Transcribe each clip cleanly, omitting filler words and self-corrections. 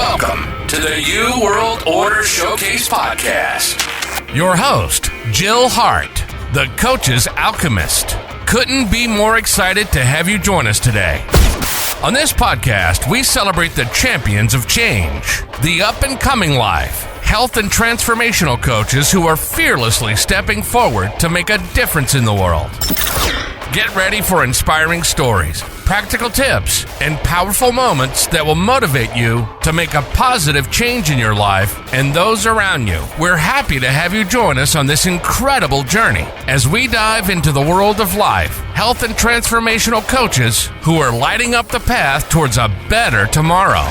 Welcome to the New World Order Showcase Podcast. Your host, Jill Hart, the Coach's Alchemist. Couldn't be more excited to have you join us today. On this podcast, we celebrate the champions of change, the up-and-coming life, health and transformational coaches who are fearlessly stepping forward to make a difference in the world. Get ready for inspiring stories, practical tips, and powerful moments that will motivate you to make a positive change in your life and those around you. We're happy to have you join us on this incredible journey as we dive into the world of life, health, and transformational coaches who are lighting up the path towards a better tomorrow.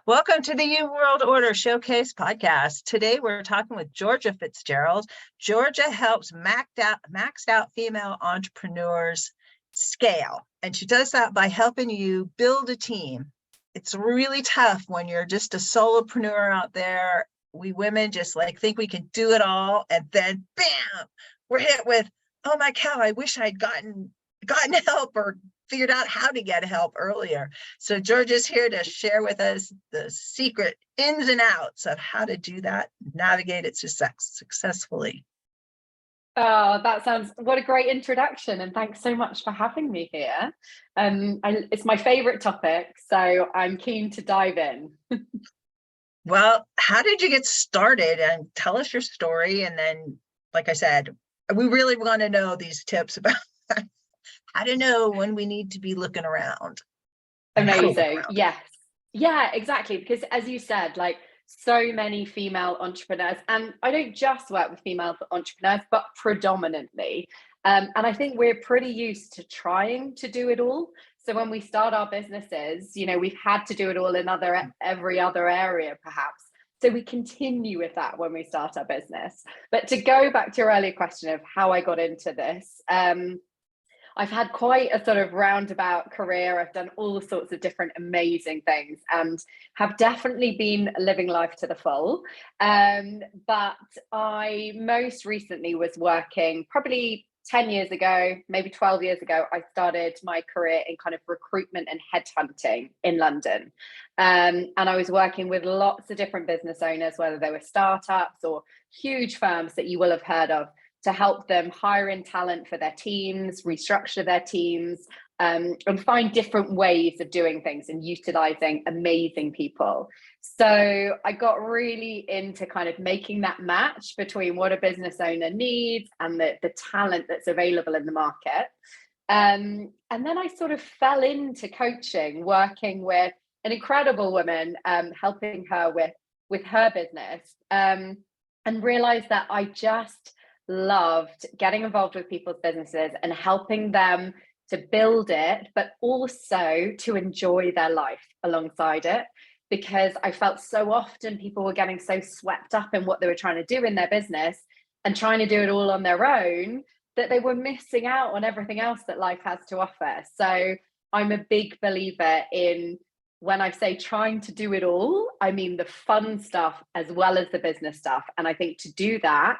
Welcome to the New World Order Showcase Podcast. Today we're talking with Georgia Fitzgerald. Georgia helps maxed out female entrepreneurs scale, and she does that by helping you build a team. It's really tough when you're just a solopreneur out there. We women just think we can do it all, and then bam, we're hit with, oh my cow, I wish I'd gotten help or figured out how to get help earlier. So Georgia's here to share with us the secret ins and outs of how to do that, navigate it successfully. Oh, what a great introduction, and thanks so much for having me here. It's my favorite topic, so I'm keen to dive in. Well, how did you get started? And tell us your story, and then, like I said, we really want to know these tips about how to know when we need to be looking around. Amazing. Yes. Yeah, exactly. Because as you said, so many female entrepreneurs, and I don't just work with female entrepreneurs, but predominantly. And I think we're pretty used to trying to do it all. So when we start our businesses, we've had to do it all in every other area, perhaps. So we continue with that when we start our business. But to go back to your earlier question of how I got into this, I've had quite a sort of roundabout career. I've done all sorts of different amazing things and have definitely been living life to the full. But I most recently was working probably 10 years ago, maybe 12 years ago, I started my career in kind of recruitment and headhunting in London. And I was working with lots of different business owners, whether they were startups or huge firms that you will have heard of, to help them hire in talent for their teams, restructure their teams, and find different ways of doing things and utilizing amazing people. So I got really into kind of making that match between what a business owner needs and the talent that's available in the market. And then I sort of fell into coaching, working with an incredible woman, helping her with her business, and realized that I just loved getting involved with people's businesses and helping them to build it, but also to enjoy their life alongside it, because I felt so often people were getting so swept up in what they were trying to do in their business and trying to do it all on their own that they were missing out on everything else that life has to offer. So I'm a big believer in, when I say trying to do it all, I mean the fun stuff as well as the business stuff. And I think to do that,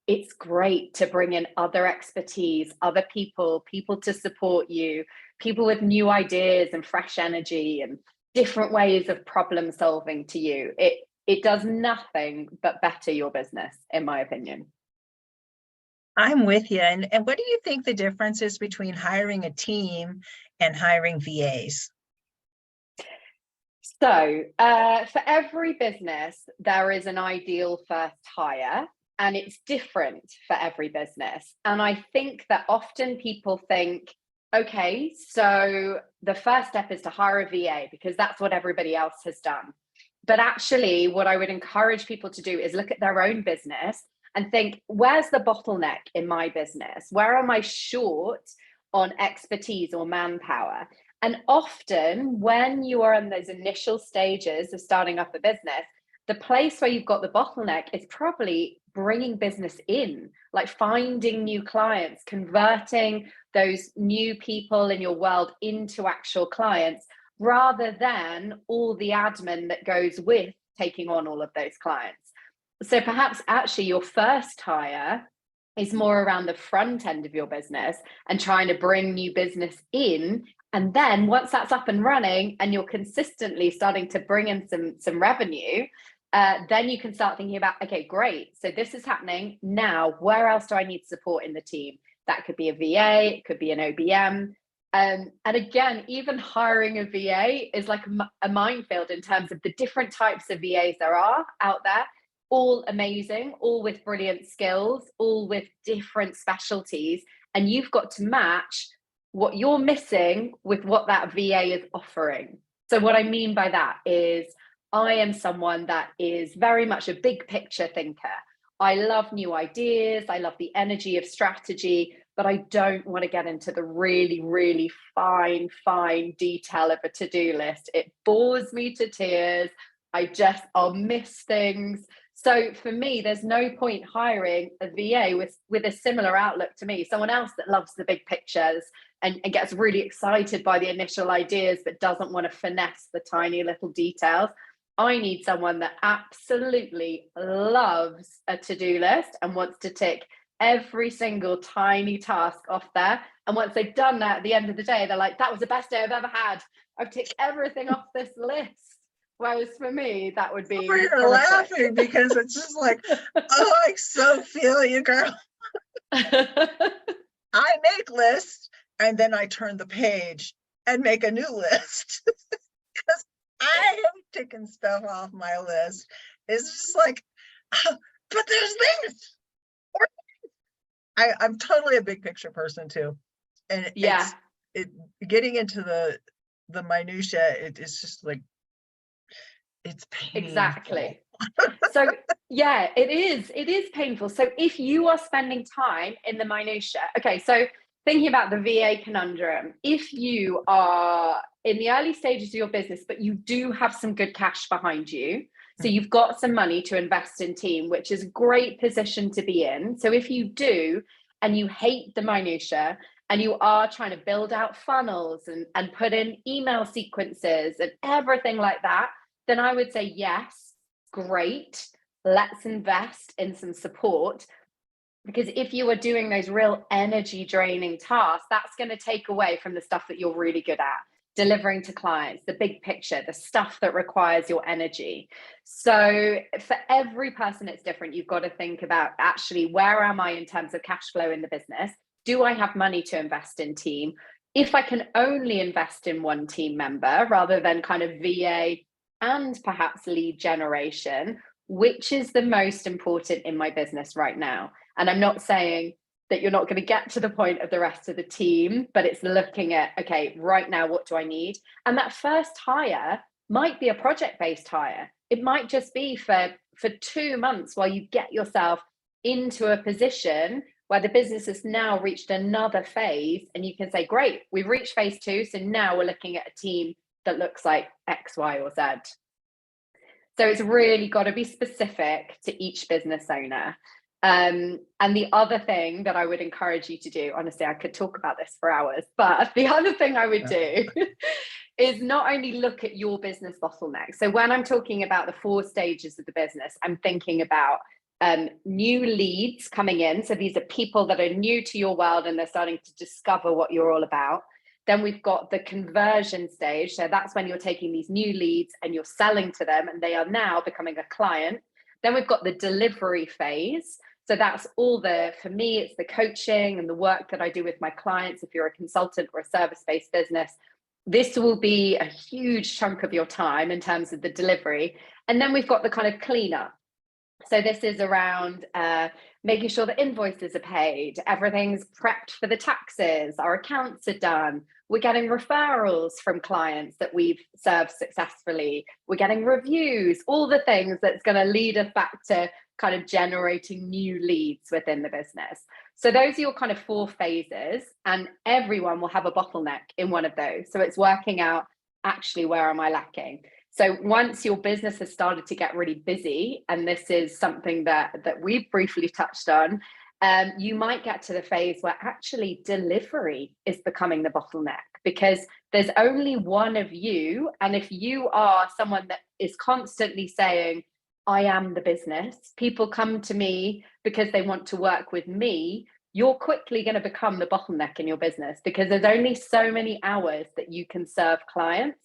it's great to bring in other expertise, other people to support you, people with new ideas and fresh energy and different ways of problem solving to you. It does nothing but better your business, in my opinion. I'm with you. And what do you think the difference is between hiring a team and hiring VAs? So for every business, there is an ideal first hire. And it's different for every business. And I think that often people think, okay, so the first step is to hire a VA because that's what everybody else has done. But actually, what I would encourage people to do is look at their own business and think, where's the bottleneck in my business? Where am I short on expertise or manpower? And often when you are in those initial stages of starting up a business, the place where you've got the bottleneck is probably bringing business in, like finding new clients, converting those new people in your world into actual clients, rather than all the admin that goes with taking on all of those clients. So perhaps actually your first hire is more around the front end of your business and trying to bring new business in. And then once that's up and running and you're consistently starting to bring in some revenue, then you can start thinking about, okay, great. So this is happening now. Where else do I need support in the team? That could be a VA, it could be an OBM. And again, even hiring a VA is like a minefield in terms of the different types of VAs there are out there, all amazing, all with brilliant skills, all with different specialties. And you've got to match what you're missing with what that VA is offering. So what I mean by that is I am someone that is very much a big picture thinker. I love new ideas. I love the energy of strategy, but I don't want to get into the really, really fine detail of a to-do list. It bores me to tears. I'll miss things. So for me, there's no point hiring a VA with a similar outlook to me, someone else that loves the big pictures and gets really excited by the initial ideas, but doesn't want to finesse the tiny little details. I need someone that absolutely loves a to-do list and wants to tick every single tiny task off there. And once they've done that, at the end of the day, they're like, that was the best day I've ever had. I've ticked everything off this list. Whereas for me, that would be. You're laughing because it's just like, oh, I so feel you, girl. I make lists and then I turn the page and make a new list because I am ticking stuff off my list. It's just like, oh, but there's things. I'm totally a big picture person too, and getting into the minutia. It's just like it's painful. Exactly. So yeah, it is painful. So if you are spending time in the minutia, okay, so thinking about the VA conundrum, if you are in the early stages of your business, but you do have some good cash behind you, so you've got some money to invest in team, which is a great position to be in. So if you do, and you hate the minutia, and you are trying to build out funnels and put in email sequences and everything like that, then I would say, yes, great. Let's invest in some support. Because if you are doing those real energy draining tasks, that's going to take away from the stuff that you're really good at, delivering to clients, the big picture, the stuff that requires your energy. So for every person, it's different. You've got to think about actually, where am I in terms of cash flow in the business? Do I have money to invest in team? If I can only invest in one team member rather than kind of VA and perhaps lead generation, which is the most important in my business right now? And I'm not saying that you're not going to get to the point of the rest of the team, but it's looking at, okay, right now, what do I need? And that first hire might be a project-based hire. It might just be for 2 months while you get yourself into a position where the business has now reached another phase and you can say, great, we've reached phase 2. So now we're looking at a team that looks like X, Y, or Z. So it's really got to be specific to each business owner. And the other thing that I would encourage you to do, honestly, I could talk about this for hours, but the other thing I would do is not only look at your business bottleneck. So when I'm talking about the 4 stages of the business, I'm thinking about new leads coming in. So these are people that are new to your world and they're starting to discover what you're all about. Then we've got the conversion stage. So that's when you're taking these new leads and you're selling to them and they are now becoming a client. Then we've got the delivery phase. So that's all for me, it's the coaching and the work that I do with my clients. If you're a consultant or a service-based business, this will be a huge chunk of your time in terms of the delivery. And then we've got the kind of cleanup. So this is around making sure the invoices are paid, everything's prepped for the taxes, our accounts are done, we're getting referrals from clients that we've served successfully, we're getting reviews, all the things that's going to lead us back to kind of generating new leads within the business. So those are your kind of 4 phases, and everyone will have a bottleneck in one of those. So it's working out, actually, where am I lacking? So once your business has started to get really busy, and this is something that we've briefly touched on, you might get to the phase where actually delivery is becoming the bottleneck, because there's only one of you. And if you are someone that is constantly saying, I am the business, people come to me because they want to work with me, you're quickly going to become the bottleneck in your business, because there's only so many hours that you can serve clients.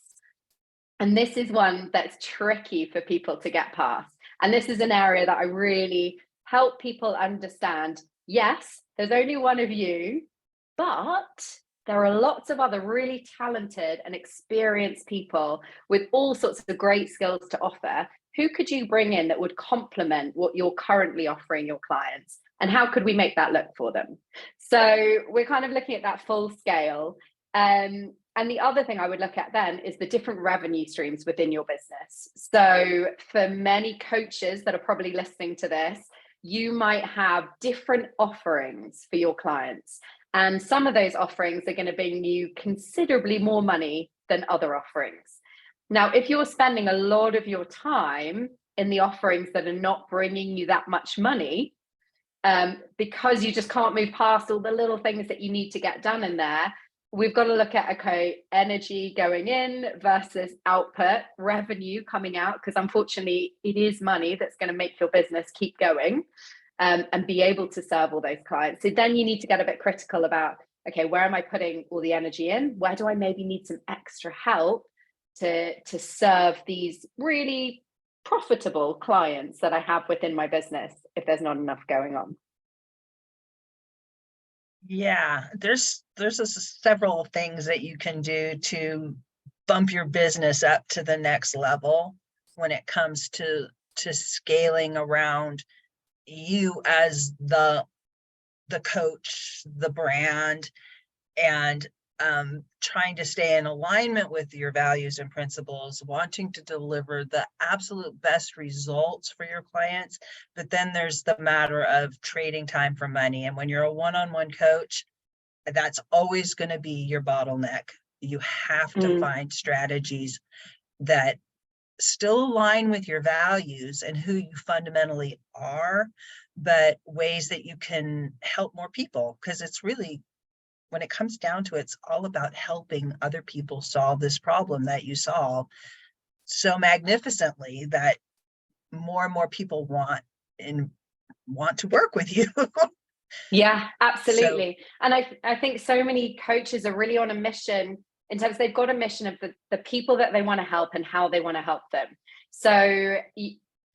And this is one that's tricky for people to get past. And this is an area that I really help people understand. Yes, there's only one of you, but there are lots of other really talented and experienced people with all sorts of great skills to offer. Who could you bring in that would complement what you're currently offering your clients? And how could we make that look for them? So we're kind of looking at that full scale. And the other thing I would look at then is the different revenue streams within your business. So for many coaches that are probably listening to this, you might have different offerings for your clients. And some of those offerings are going to bring you considerably more money than other offerings. Now, if you're spending a lot of your time in the offerings that are not bringing you that much money, because you just can't move past all the little things that you need to get done in there, we've got to look at, okay, energy going in versus output, revenue coming out, because unfortunately it is money that's going to make your business keep going, and be able to serve all those clients. So then you need to get a bit critical about, okay, where am I putting all the energy in? Where do I maybe need some extra help to serve these really profitable clients that I have within my business if there's not enough going on? Yeah, there's several things that you can do to bump your business up to the next level when it comes to scaling around you as the coach, the brand, and trying to stay in alignment with your values and principles, wanting to deliver the absolute best results for your clients. But then there's the matter of trading time for money. And when you're a one-on-one coach, that's always going to be your bottleneck. You have to find strategies that still align with your values and who you fundamentally are, but ways that you can help more people. Because it's really, when it comes down to it, it's all about helping other people solve this problem that you solve so magnificently that more and more people want to work with you. Yeah, absolutely. And I think so many coaches are really on a mission, in terms they've got a mission of the people that they want to help and how they want to help them. So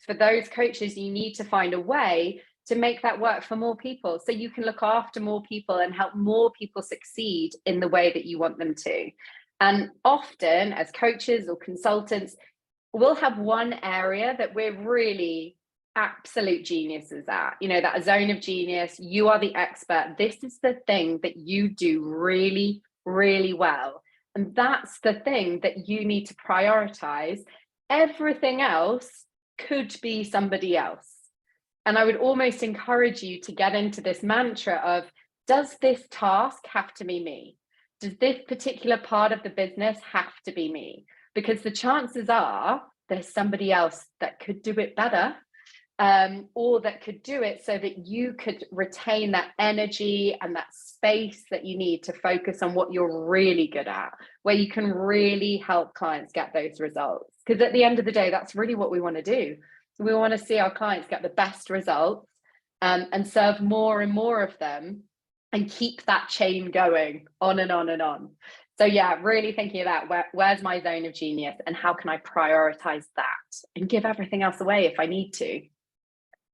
for those coaches, you need to find a way to make that work for more people, so you can look after more people and help more people succeed in the way that you want them to. And often as coaches or consultants, we'll have one area that we're really absolute geniuses at, that zone of genius. You are the expert. This is the thing that you do really, really well. And that's the thing that you need to prioritize. Everything else could be somebody else. And I would almost encourage you to get into this mantra of, does this task have to be me? Does this particular part of the business have to be me? Because the chances are there's somebody else that could do it better, or that could do it so that you could retain that energy and that space that you need to focus on what you're really good at, where you can really help clients get those results. Because at the end of the day, that's really what we want to do. We want to see our clients get the best results, and serve more and more of them, and keep that chain going on and on and on. So yeah, really thinking about where's my zone of genius and how can I prioritize that and give everything else away if I need to.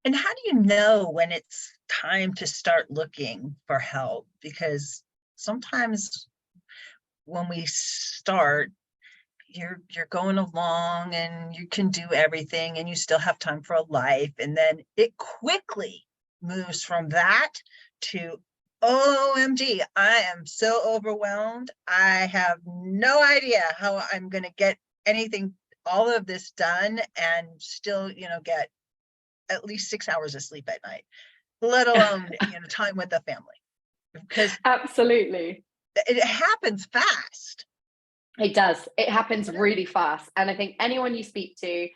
And how do you know when it's time to start looking for help? Because sometimes when we start, you're going along and you can do everything and you still have time for a life. And then it quickly moves from that to, OMG, I am so overwhelmed. I have no idea how I'm going to get all of this done and still, get at least 6 hours of sleep at night, let alone, time with the family. Because absolutely, it happens fast. It does. It happens really fast. And I think anyone you speak to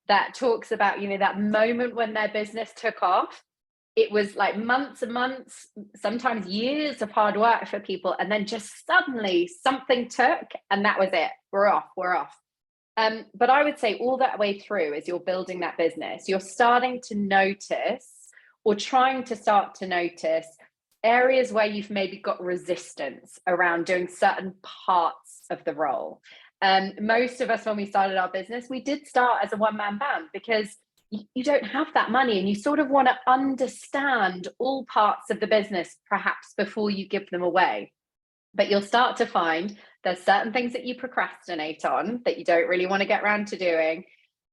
that talks about, that moment when their business took off, it was like months and months, sometimes years of hard work for people. And then just suddenly something took, and that was it. We're off. But I would say all that way through, as you're building that business, you're starting to notice, or trying to start to notice, areas where you've maybe got resistance around doing certain parts of the role. Most of us, when we started our business, we did start as a one-man band because you don't have that money, and you sort of want to understand all parts of the business perhaps before you give them away. But you'll start to find there's certain things that you procrastinate on that you don't really want to get around to doing,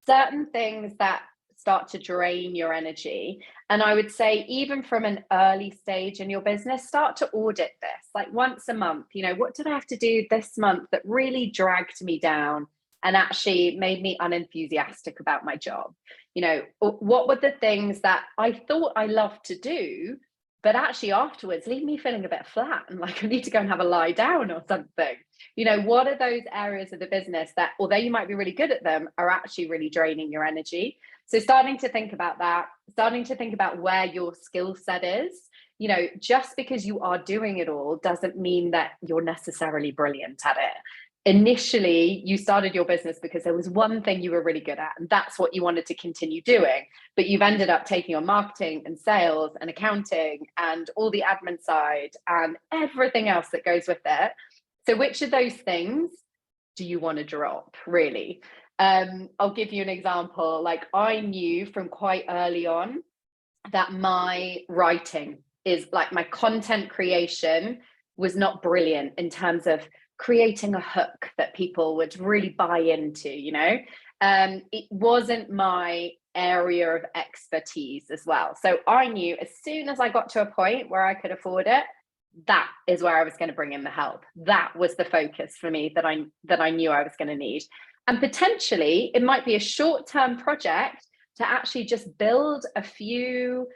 certain things that start to drain your energy. And I would say, even from an early stage in your business, start to audit this, like once a month. What did I have to do this month that really dragged me down and actually made me unenthusiastic about my job? What were the things that I thought I loved to do, but actually afterwards leave me feeling a bit flat and like I need to go and have a lie down or something? What are those areas of the business that, although you might be really good at them, are actually really draining your energy? So starting to think about that, starting to think about where your skill set is. Just because you are doing it all doesn't mean that you're necessarily brilliant at it. Initially, you started your business because there was one thing you were really good at, and that's what you wanted to continue doing. But you've ended up taking on marketing and sales and accounting and all the admin side and everything else that goes with it. So which of those things do you want to drop, really? I'll give you an example. Like, I knew from quite early on that my writing is like, my content creation was not brilliant in terms of creating a hook that people would really buy into. It wasn't my area of expertise as well. So I knew as soon as I got to a point where I could afford it, that is where I was going to bring in the help. That was the focus for me that I knew I was going to need. And potentially it might be a short-term project to actually just build a few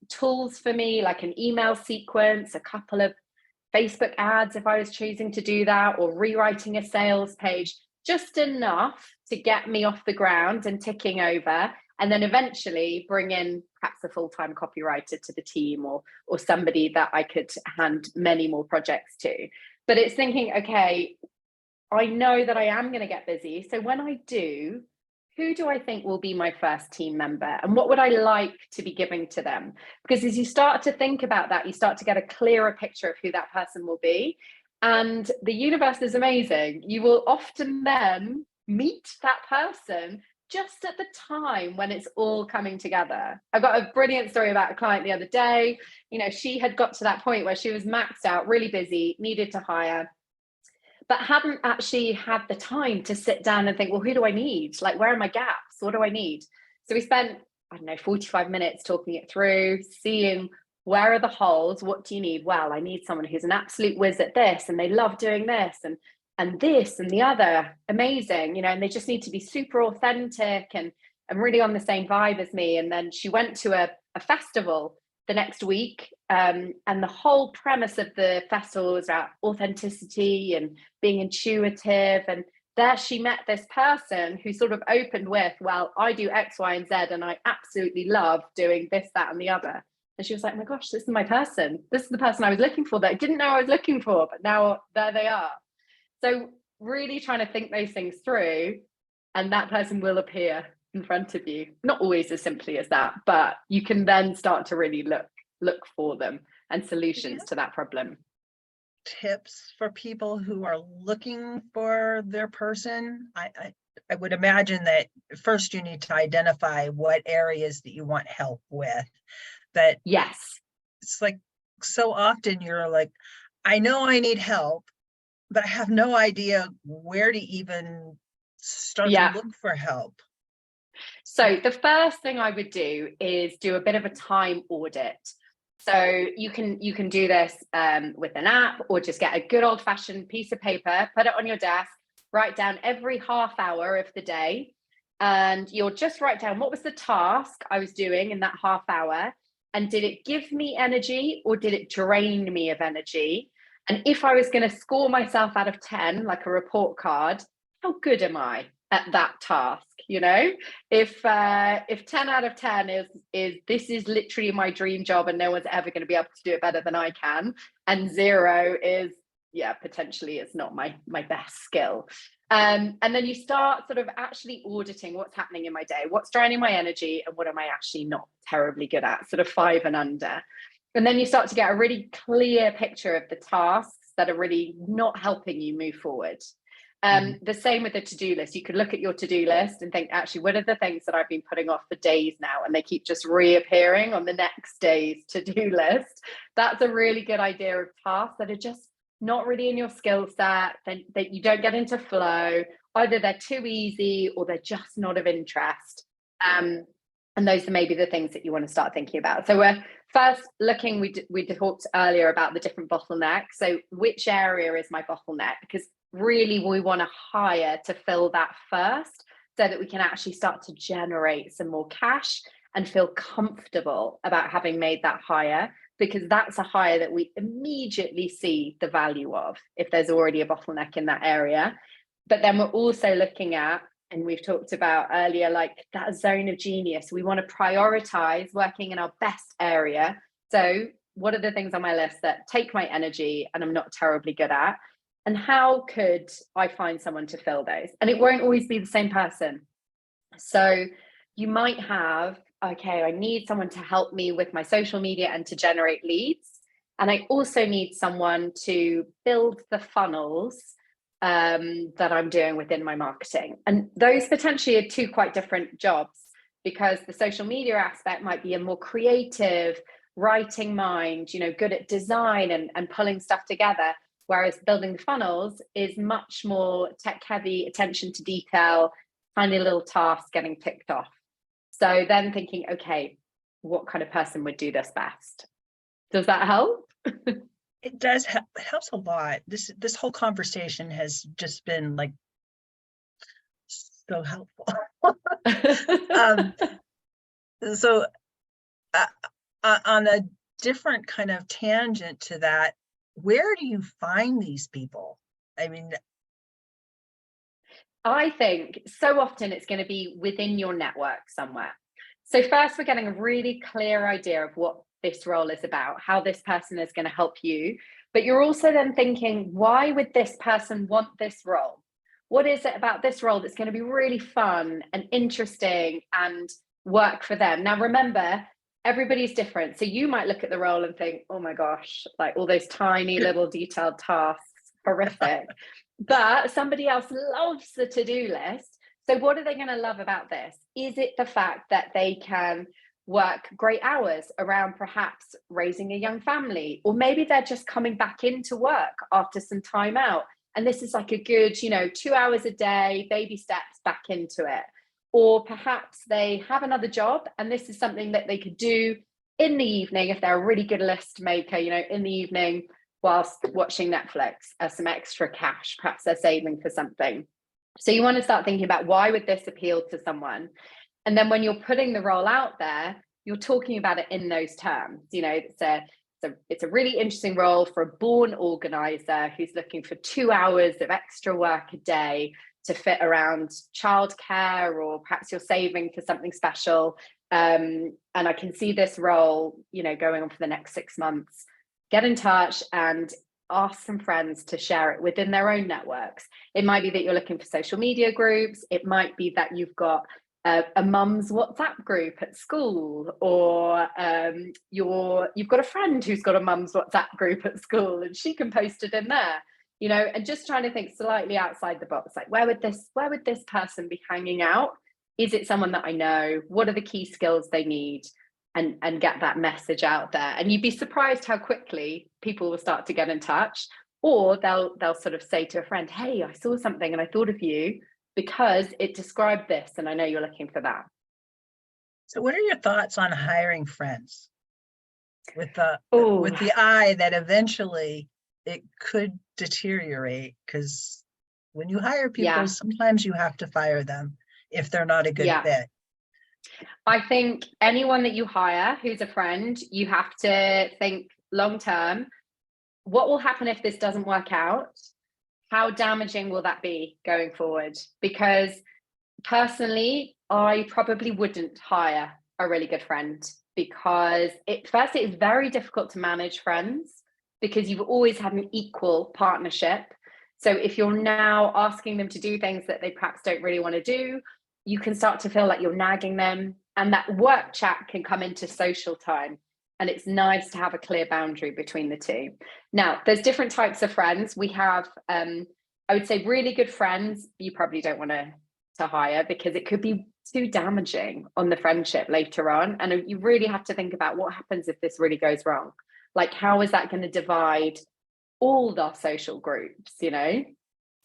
tools for me, like an email sequence, a couple of Facebook ads if I was choosing to do that, or rewriting a sales page, just enough to get me off the ground and ticking over, and then eventually bring in perhaps a full-time copywriter to the team, or somebody that I could hand many more projects to. But it's thinking, okay, I know that I am going to get busy. So when I do, who do I think will be my first team member? And what would I like to be giving to them? Because as you start to think about that, you start to get a clearer picture of who that person will be. And the universe is amazing. You will often then meet that person just at the time when it's all coming together. I got a brilliant story about a client the other day. She had got to that point where she was maxed out, really busy, needed to hire, but hadn't actually had the time to sit down and think, well, who do I need? Like, where are my gaps? What do I need? So we spent, 45 minutes talking it through, seeing where are the holes? What do you need? Well, I need someone who's an absolute whiz at this, and they love doing this, and this and the other. Amazing, and they just need to be super authentic and really on the same vibe as me. And then she went to a festival the next week, and the whole premise of the festival was about authenticity and being intuitive. And there she met this person who sort of opened with, well, I do X, Y, and Z, and I absolutely love doing this, that, and the other. And she was like, oh my gosh, this is my person. This is the person I was looking for, that I didn't know I was looking for, but now there they are. So really trying to think those things through, and that person will appear in front of you. Not always as simply as that, but you can then start to really look for them and solutions to that problem. Tips for people who are looking for their person? I would imagine that first you need to identify what areas that you want help with. That yes, it's like so often you're like, I know I need help, but I have no idea where to even start to look for help. So the first thing I would do is do a bit of a time audit. So you can do this with an app, or just get a good old fashioned piece of paper, put it on your desk, write down every half hour of the day, and you'll just write down what was the task I was doing in that half hour, and did it give me energy or did it drain me of energy? And if I was going to score myself out of 10, like a report card, how good am I at that task? If 10 out of 10 is this is literally my dream job and no one's ever going to be able to do it better than I can, and 0 is, yeah, potentially it's not my best skill. And then you start sort of actually auditing what's happening in my day, what's draining my energy, and what am I actually not terribly good at, sort of 5 and under. And then you start to get a really clear picture of the tasks that are really not helping you move forward. The same with the to-do list. You could look at your to-do list and think, actually, what are the things that I've been putting off for days now, and they keep just reappearing on the next day's to-do list. That's a really good idea of tasks that are just not really in your skill set, that you don't get into flow. Either they're too easy or they're just not of interest. And those are maybe the things that you want to start thinking about. So we're first looking, we talked earlier about the different bottlenecks. So which area is my bottleneck? Because really we want to hire to fill that first, so that we can actually start to generate some more cash and feel comfortable about having made that hire, because that's a hire that we immediately see the value of if there's already a bottleneck in that area. But then we're also looking at, and we've talked about earlier, like that zone of genius. We want to prioritize working in our best area. So what are the things on my list that take my energy and I'm not terribly good at? And how could I find someone to fill those? And it won't always be the same person. So you might have, okay, I need someone to help me with my social media and to generate leads. And I also need someone to build the funnels that I'm doing within my marketing. And those potentially are 2 quite different jobs, because the social media aspect might be a more creative writing mind, good at design and pulling stuff together. Whereas building the funnels is much more tech heavy, attention to detail, tiny little tasks getting ticked off. So then thinking, okay, what kind of person would do this best? Does that help? It does help. It helps a lot. This whole conversation has just been like so helpful. So on a different kind of tangent to that, where do you find these people? I mean, I think so often it's going to be within your network somewhere. So first, we're getting a really clear idea of what this role is about, how this person is going to help you. But you're also then thinking, why would this person want this role? What is it about this role that's going to be really fun and interesting and work for them? Now, remember, everybody's different. So you might look at the role and think, oh my gosh, like all those tiny little detailed tasks, horrific. But somebody else loves the to-do list. So what are they going to love about this? Is it the fact that they can work great hours around perhaps raising a young family? Or maybe they're just coming back into work after some time out. And this is like a good, 2 hours a day, baby steps back into it. Or perhaps they have another job and this is something that they could do in the evening if they're a really good list maker, in the evening whilst watching Netflix, some extra cash, perhaps they're saving for something. So you want to start thinking about, why would this appeal to someone? And then when you're putting the role out there, you're talking about it in those terms. It's a really interesting role for a born organizer who's looking for 2 hours of extra work a day to fit around childcare, or perhaps you're saving for something special. And I can see this role, going on for the next 6 months. Get in touch and ask some friends to share it within their own networks. It might be that you're looking for social media groups. It might be that you've got a mum's WhatsApp group at school, or you've got a friend who's got a mum's WhatsApp group at school and she can post it in there, and just trying to think slightly outside the box. Like, where would this person be hanging out? Is it someone that I know? What are the key skills they need? And get that message out there. And you'd be surprised how quickly people will start to get in touch, or they'll sort of say to a friend, hey, I saw something and I thought of you because it described this and I know you're looking for that. So what are your thoughts on hiring friends with the eye that eventually it could deteriorate? Because when you hire people, sometimes you have to fire them if they're not a good fit. I think anyone that you hire who's a friend, you have to think long term. what will happen if this doesn't work out? How damaging will that be going forward? Because personally, I probably wouldn't hire a really good friend, because it is very difficult to manage friends, because you've always had an equal partnership. So if you're now asking them to do things that they perhaps don't really want to do, you can start to feel like you're nagging them, and that work chat can come into social time. And it's nice to have a clear boundary between the two. Now, there's different types of friends. We have, I would say, really good friends you probably don't want to hire, because it could be too damaging on the friendship later on. And you really have to think about what happens if this really goes wrong. Like, how is that going to divide all the social groups,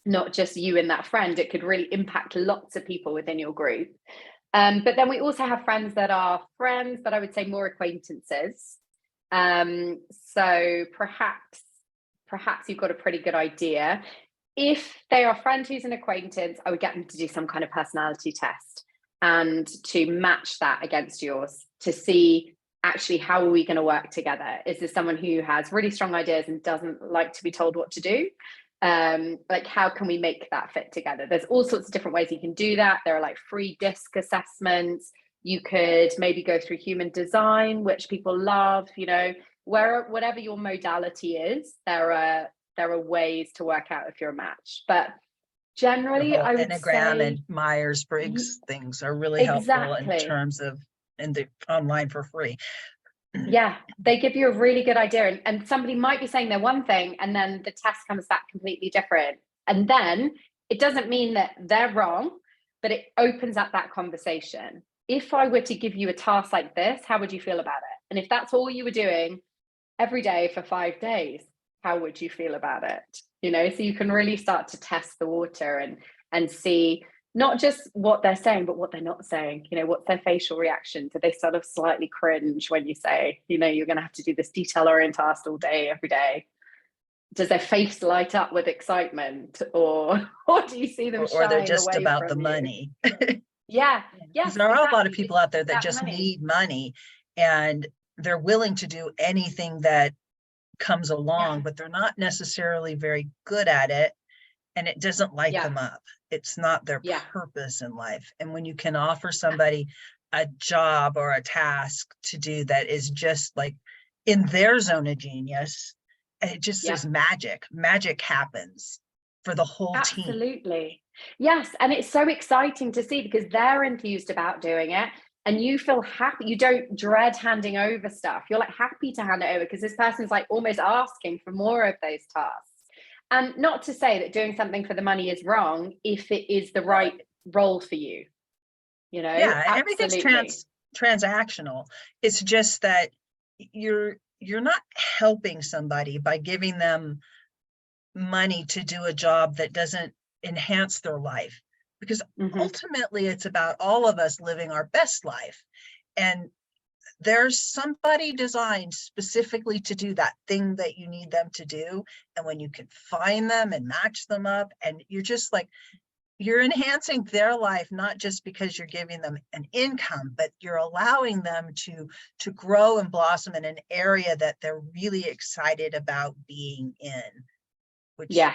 not just you and that friend? It could really impact lots of people within your group. But then we also have friends that are friends, but I would say more acquaintances. So perhaps you've got a pretty good idea. If they are a friend who's an acquaintance, I would get them to do some kind of personality test and to match that against yours, to see actually how are we going to work together. Is this someone who has really strong ideas and doesn't like to be told what to do? Like, how can we make that fit together? There's all sorts of different ways you can do that. There are like free DISC assessments. You could maybe go through human design, which people love, whatever your modality is, there are ways to work out if you're a match. But generally, I would Enneagram say and Myers-Briggs things are really helpful in terms of in the online for free. Yeah, they give you a really good idea. And somebody might be saying they're one thing, and then the test comes back completely different. And then it doesn't mean that they're wrong, but it opens up that conversation. If I were to give you a task like this, how would you feel about it? And if that's all you were doing every day for 5 days, how would you feel about it? So you can really start to test the water and see not just what they're saying, but what they're not saying. What's their facial reaction? Do they sort of slightly cringe when you say, you're going to have to do this detail-oriented task all day, every day? Does their face light up with excitement, or do you see them or they're shying just away about from the you? money? Yeah. Yes, there are a lot of people out there that just need money, and they're willing to do anything that comes along, but they're not necessarily very good at it, and it doesn't light them up. It's not their purpose in life. And when you can offer somebody a job or a task to do that is just like in their zone of genius, it just is magic happens for the whole team. Absolutely. Yes. And it's so exciting to see, because they're enthused about doing it, and you feel happy. You don't dread handing over stuff. You're like happy to hand it over, because this person's like almost asking for more of those tasks. And not to say that doing something for the money is wrong if it is the right role for you. Everything's transactional. It's just that you're not helping somebody by giving them money to do a job that doesn't enhance their life, because ultimately it's about all of us living our best life, and there's somebody designed specifically to do that thing that you need them to do. And when you can find them and match them up, and you're just like, you're enhancing their life, not just because you're giving them an income, but you're allowing them to grow and blossom in an area that they're really excited about being in, which to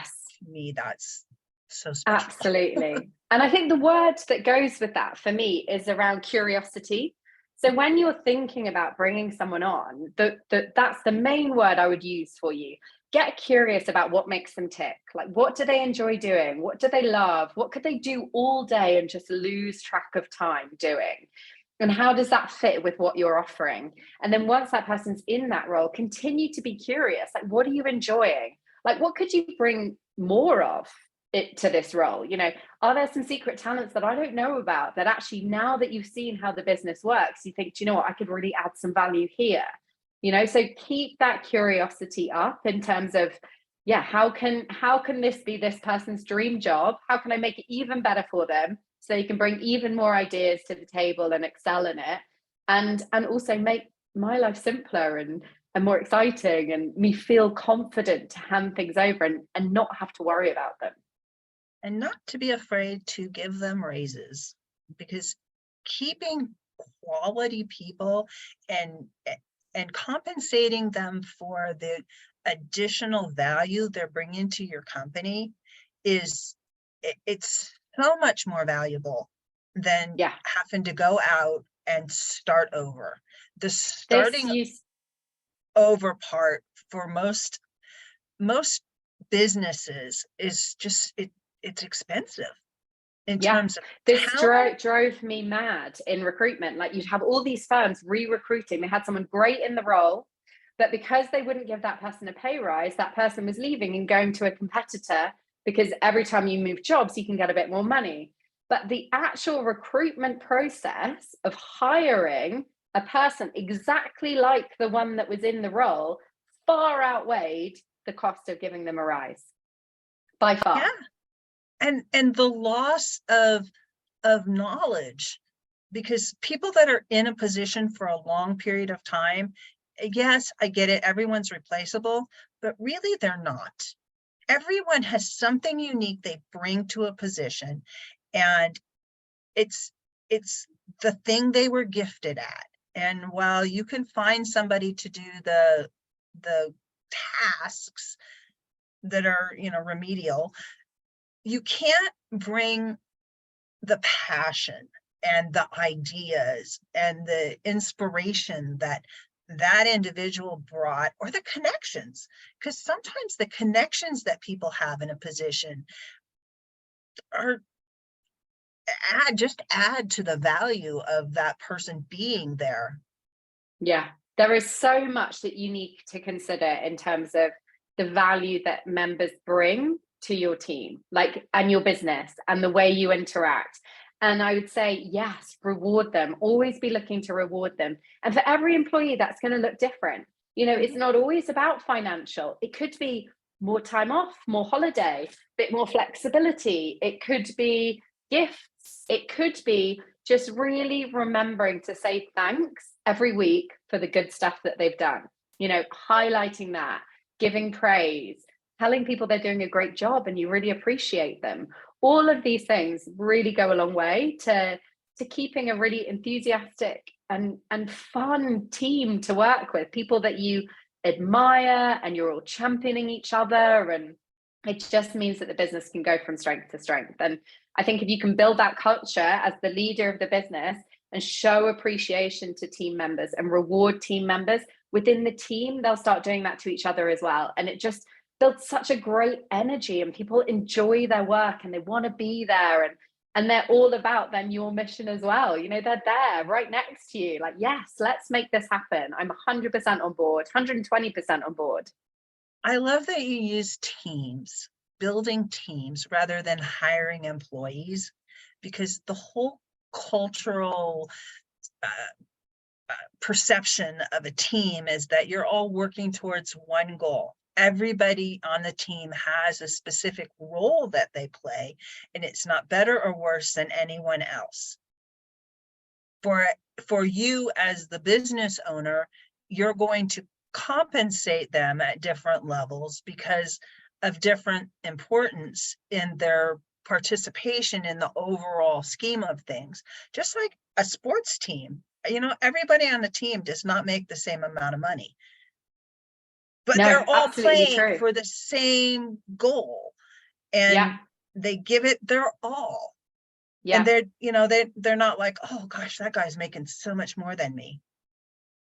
me, that's so special. Absolutely. And I think the word that goes with that for me is around curiosity. So when you're thinking about bringing someone on, that's the main word I would use for you. Get curious about what makes them tick. Like, what do they enjoy doing? What do they love? What could they do all day and just lose track of time doing? And how does that fit with what you're offering? And then once that person's in that role, continue to be curious. Like, what are you enjoying? Like, what could you bring more of it to this role? Are there some secret talents that I don't know about that actually, now that you've seen how the business works, you think, do you know what, I could really add some value here? So keep that curiosity up in terms of, how can this be this person's dream job? How can I make it even better for them so you can bring even more ideas to the table and excel in it, and also make my life simpler and more exciting, and me feel confident to hand things over and not have to worry about them. And not to be afraid to give them raises, because keeping quality people and and compensating them for the additional value they're bringing to your company it's so much more valuable than having to go out and start over. The starting over part for most businesses is just it's expensive in terms of this drove me mad in recruitment. Like, you'd have all these firms re-recruiting. They had someone great in the role, but because they wouldn't give that person a pay rise, that person was leaving and going to a competitor, because every time you move jobs, you can get a bit more money. But the actual recruitment process of hiring a person exactly like the one that was in the role far outweighed the cost of giving them a rise, by far. Yeah. And the loss of knowledge, because people that are in a position for a long period of time, yes, I get it, everyone's replaceable, but really they're not. Everyone has something unique they bring to a position, and it's the thing they were gifted at. And while you can find somebody to do the tasks that are, remedial, you can't bring the passion and the ideas and the inspiration that individual brought, or the connections, because sometimes the connections that people have in a position add to the value of that person being there. Yeah, there is so much that you need to consider in terms of the value that members bring to your team, and your business, and the way you interact. And I would say, yes, reward them. Always be looking to reward them. And for every employee, that's going to look different. It's not always about financial. It could be more time off, more holiday, a bit more flexibility. It could be gifts. It could be just really remembering to say thanks every week for the good stuff that they've done. Highlighting that, giving praise, telling people they're doing a great job and you really appreciate them. All of these things really go a long way to keeping a really enthusiastic and fun team to work with, people that you admire and you're all championing each other. And it just means that the business can go from strength to strength. And I think if you can build that culture as the leader of the business and show appreciation to team members and reward team members within the team, they'll start doing that to each other as well. And it just builds such a great energy, and people enjoy their work and they want to be there, and they're all about then your mission as well. They're there right next to you, like, yes, let's make this happen. I'm 100% on board, 120% on board. I love that you use teams, building teams rather than hiring employees, because the whole cultural perception of a team is that you're all working towards one goal. Everybody on the team has a specific role that they play, and it's not better or worse than anyone else. For you as the business owner, you're going to compensate them at different levels because of different importance in their participation in the overall scheme of things. Just like a sports team, everybody on the team does not make the same amount of money, but they're all playing for the same goal, and they give it their all. And they're not like, oh gosh, that guy's making so much more than me.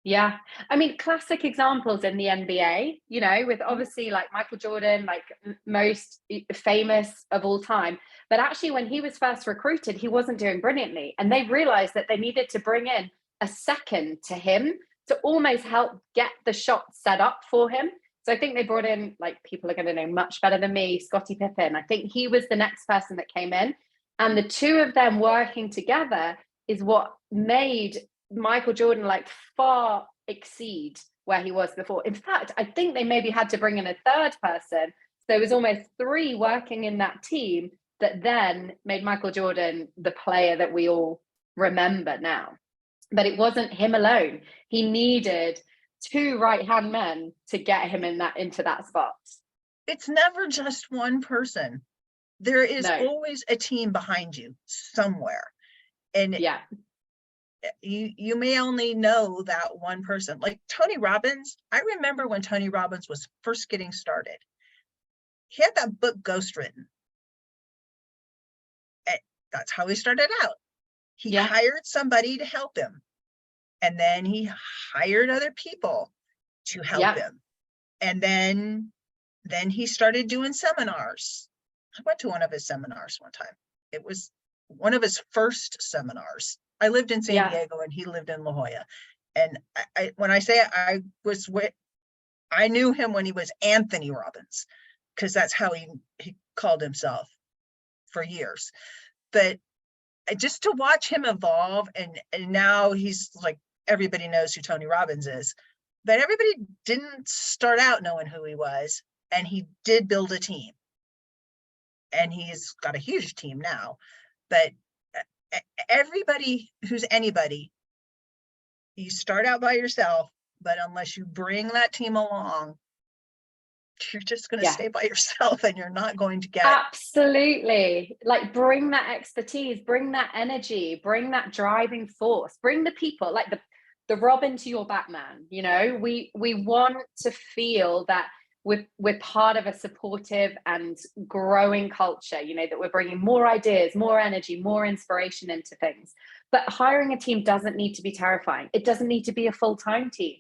Yeah. I mean, classic examples in the NBA, with obviously like Michael Jordan, like most famous of all time. But actually, when he was first recruited, he wasn't doing brilliantly. And they realized that they needed to bring in a second to him to almost help get the shot set up for him. So I think they brought in, like, people are going to know much better than me, Scottie Pippen. I think he was the next person that came in. And the two of them working together is what made Michael Jordan far exceed where he was before. In fact, I think they maybe had to bring in a third person. So there was almost three working in that team that then made Michael Jordan the player that we all remember now. But it wasn't him alone. He needed two right-hand men to get him into that spot. It's never just one person. There is always a team behind you somewhere. And you may only know that one person. Like Tony Robbins, I remember when Tony Robbins was first getting started, he had that book Ghost written. And that's how he started out. He hired somebody to help him, and then he hired other people to help him, and then he started doing seminars. I went to one of his seminars one time. It was one of his first seminars. I lived in San Diego and he lived in La Jolla. And when I say I knew him when he was Anthony Robbins, because that's how he called himself for years. But just to watch him evolve, and now he's like, everybody knows who Tony Robbins is, but everybody didn't start out knowing who he was, and he did build a team, and he's got a huge team now. But everybody who's anybody, you start out by yourself, but unless you bring that team along, you're just going to stay by yourself, and you're not going to get. Absolutely. Like, bring that expertise, bring that energy, bring that driving force, bring the people, like the Robin to your Batman. You know, we want to feel that we're part of a supportive and growing culture, you know, that we're bringing more ideas, more energy, more inspiration into things. But hiring a team doesn't need to be terrifying. It doesn't need to be a full-time team.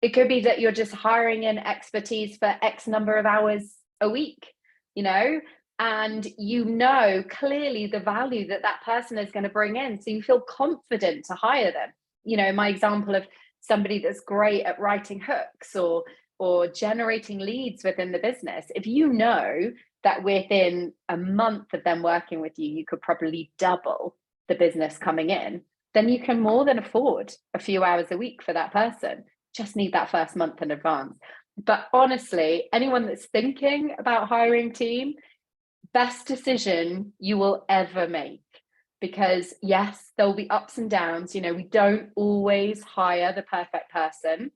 It could be that you're just hiring in expertise for X number of hours a week, you know, and you know clearly the value that that person is going to bring in. So you feel confident to hire them. You know, my example of somebody that's great at writing hooks or generating leads within the business. If you know that within a month of them working with you, you could probably double the business coming in, then you can more than afford a few hours a week for that person. Just need that first month in advance. But honestly, anyone that's thinking about hiring team, best decision you will ever make. Because yes, there'll be ups and downs. You know, we don't always hire the perfect person,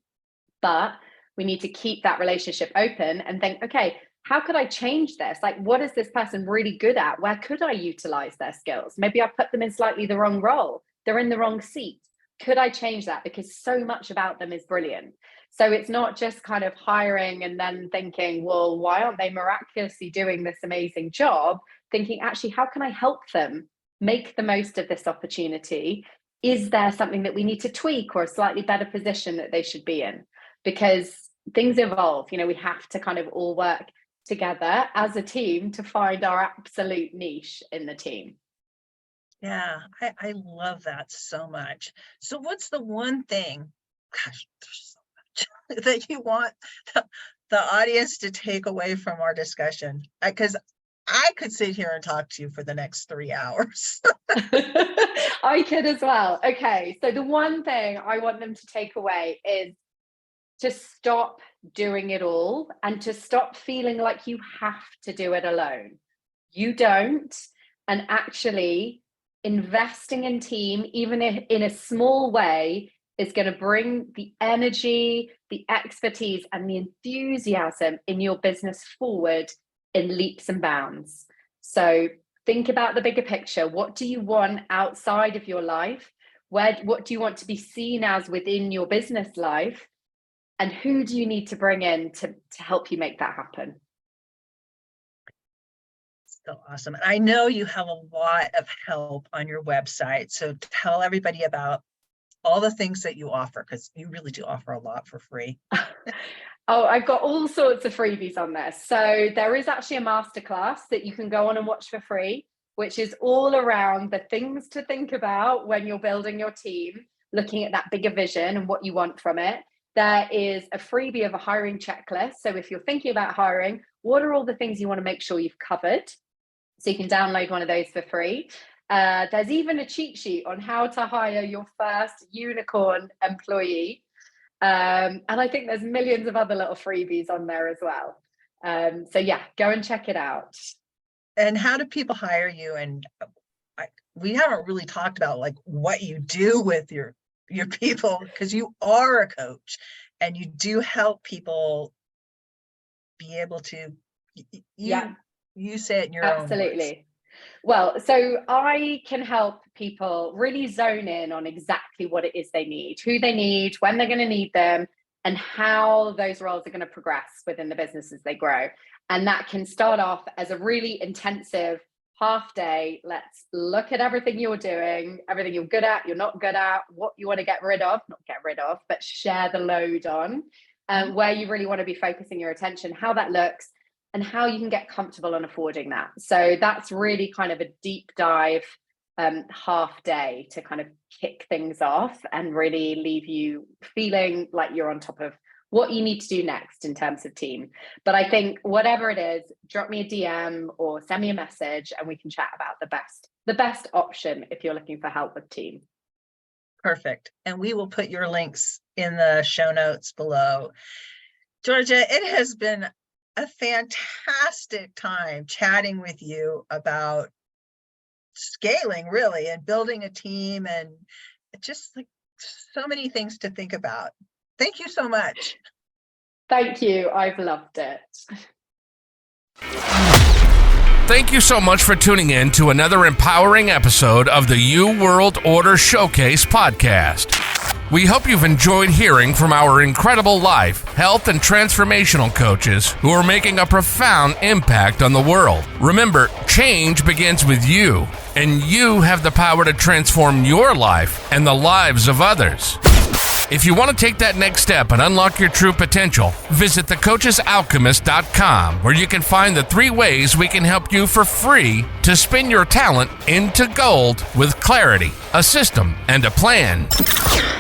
but we need to keep that relationship open and think, okay, how could I change this? Like, what is this person really good at? Where could I utilize their skills? Maybe I put them in slightly the wrong role. They're in the wrong seat. Could I change that? Because so much about them is brilliant. So it's not just kind of hiring and then thinking, well, why aren't they miraculously doing this amazing job? Thinking, actually, how can I help them make the most of this opportunity? Is there something that we need to tweak or a slightly better position that they should be in? Because things evolve, you know, we have to kind of all work together as a team to find our absolute niche in the team. Yeah, I love that so much. So what's the one thing, gosh, there's so much that you want the audience to take away from our discussion? Because I could sit here and talk to you for the next 3 hours. I could as well. Okay, so the one thing I want them to take away is to stop doing it all and to stop feeling like you have to do it alone. You don't. And actually, investing in team, even if in a small way, is going to bring the energy, the expertise, and the enthusiasm in your business forward in leaps and bounds. So think about the bigger picture. What do you want outside of your life? What do you want to be seen as within your business life? And who do you need to bring in to help you make that happen? So awesome. I know you have a lot of help on your website. So tell everybody about all the things that you offer, because you really do offer a lot for free. Oh, I've got all sorts of freebies on this. So there is actually a masterclass that you can go on and watch for free, which is all around the things to think about when you're building your team, looking at that bigger vision and what you want from it. There is a freebie of a hiring checklist. So if you're thinking about hiring, what are all the things you want to make sure you've covered? So you can download one of those for free. There's even a cheat sheet on how to hire your first unicorn employee. And I think there's millions of other little freebies on there as well. So yeah, go and check it out. And how do people hire you? And we haven't really talked about like what you do with your people, because you are a coach and you do help people be able to, you say it in your own words. Well, so I can help people really zone in on exactly what it is they need, who they need, when they're going to need them, and how those roles are going to progress within the business as they grow. And that can start off as a really intensive half day. Let's look at everything you're doing, everything you're good at, you're not good at, what you want to get rid of, not get rid of, but share the load on, where you really want to be focusing your attention, how that looks, and how you can get comfortable on affording that. So that's really kind of a deep dive half day to kind of kick things off and really leave you feeling like you're on top of what you need to do next in terms of team. But I think whatever it is, drop me a DM or send me a message and we can chat about the best option if you're looking for help with team. Perfect. And we will put your links in the show notes below. Georgia, it has been a fantastic time chatting with you about scaling, really, and building a team, and just like so many things to think about. Thank you so much. Thank you. I've loved it. Thank you so much for tuning in to another empowering episode of the You World Order Showcase podcast. We hope you've enjoyed hearing from our incredible life, health, and transformational coaches who are making a profound impact on the world. Remember, change begins with you, and you have the power to transform your life and the lives of others. If you want to take that next step and unlock your true potential, visit thecoachesalchemist.com, where you can find the 3 ways we can help you for free to spin your talent into gold with clarity, a system, and a plan.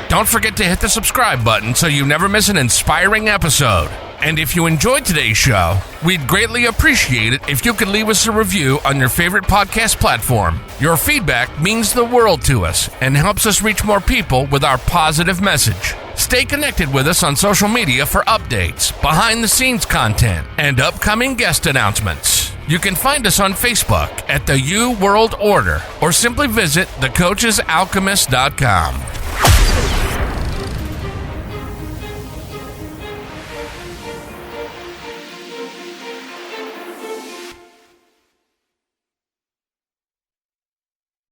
Don't forget to hit the subscribe button so you never miss an inspiring episode. And if you enjoyed today's show, we'd greatly appreciate it if you could leave us a review on your favorite podcast platform. Your feedback means the world to us and helps us reach more people with our positive message. Stay connected with us on social media for updates, behind-the-scenes content, and upcoming guest announcements. You can find us on Facebook at the You World Order or simply visit thecoachesalchemist.com.